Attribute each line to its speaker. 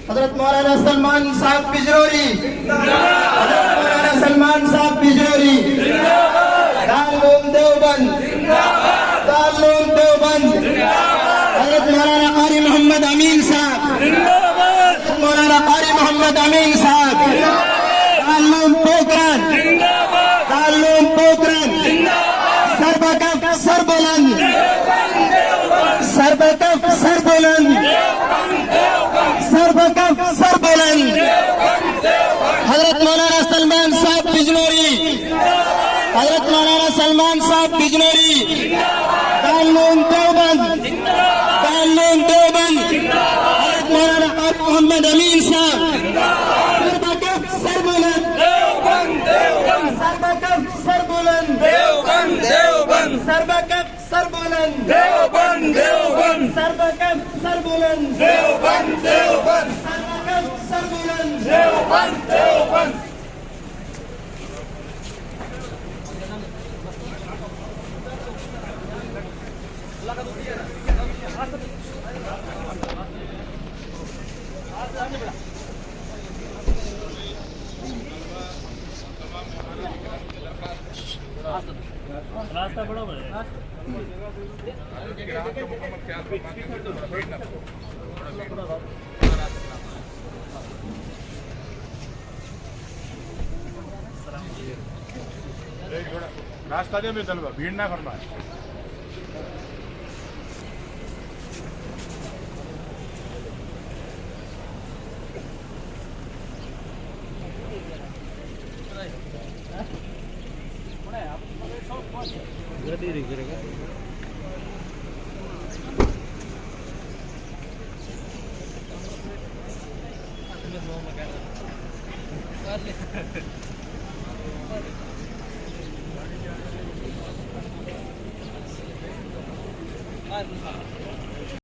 Speaker 1: हजरत मौलाना सलमान साहब बिजनौरी, हजरत मौलाना सलमान साहब बिजनौरी, दारुल देवबंद, दारुल देवबंद, हजरत मौलाना कारी मोहम्मद अमीन साहब, हजरत मौलाना कारी मोहम्मद अमीन साहब, दारुल पोखरण, दारुल पोखरण, सरबकफ सरबुलंद, सरबकफ सरबुलंद, सरबकफ सरबुलंद, हजरत मौलाना सलमान साहब बिजनौरी, हजरत मौलाना सलमान साहब बिजनौरी, दारुल देवबंद, दारुल देवबंद, हजरत मौलाना कारी मोहम्मद अमीन साहब, सरबकफ सरबुलंद, सरबकफ सरबुलंद, सरबकफ सरबुलंद, सरबकफ सरबुलंद, सरबकफ सरबुलंद।
Speaker 2: रास्ता बराबर है।
Speaker 3: रास्ता दे में चलो, भीड़ ना करना है।
Speaker 2: हाँ